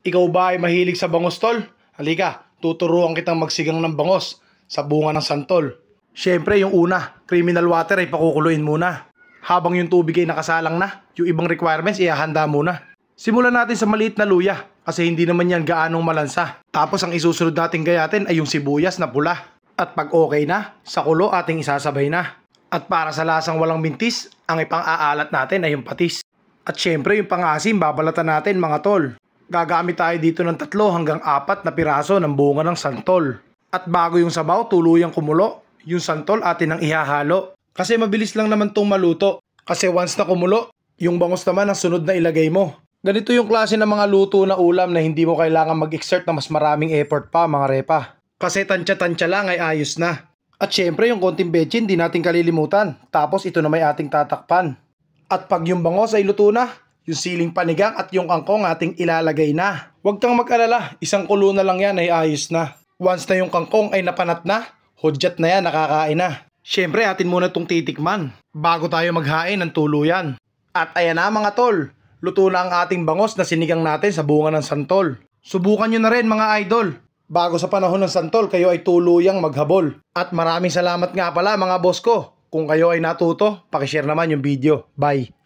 Ikaw ba ay mahilig sa bangos, tol? Halika, tuturuan kitang magsigang ng bangos sa bunga ng santol. Siyempre, yung una, criminal water ay pakukuluin muna. Habang yung tubig ay nakasalang na, yung ibang requirements ihahanda muna. Simulan natin sa maliit na luya kasi hindi naman yan gaanong malansa. Tapos ang isusunod natin gayatin ay yung sibuyas na pula. At pag okay na, sa kulo ating isasabay na. At para sa lasang walang mintis, ang ipang-aalat natin ay yung patis. At syempre yung pang-asim babalatan natin mga tol. Gagamit tayo dito ng 3 hanggang 4 na piraso ng bunga ng santol. At bago yung sabaw tuluyang kumulo, yung santol atin ang ihahalo. Kasi mabilis lang naman tong maluto. Kasi once na kumulo, yung bangos naman ang sunod na ilagay mo. Ganito yung klase ng mga luto na ulam na hindi mo kailangan mag-exert na mas maraming effort pa mga repa. Kasi tansya-tansya lang ay ayos na. At syempre yung konting betchin di natin kalilimutan. Tapos ito na may ating tatakpan. At pag yung bangos ay luto na, yung siling panigang at yung kangkong ating ilalagay na. Huwag kang mag-alala, isang kulo na lang yan ay ayos na. Once na yung kangkong ay napanat na, hudyat na yan, nakakain na. Syempre atin muna itong titikman bago tayo maghain ng tuluyan. At ayan na mga tol, luto na ang ating bangos na sinigang natin sa bunga ng santol. Subukan nyo na rin mga idol. Bago sa panahon ng santol, kayo ay tuluyang maghabol. At maraming salamat nga pala mga boss ko. Kung kayo ay natuto, pakishare naman yung video. Bye!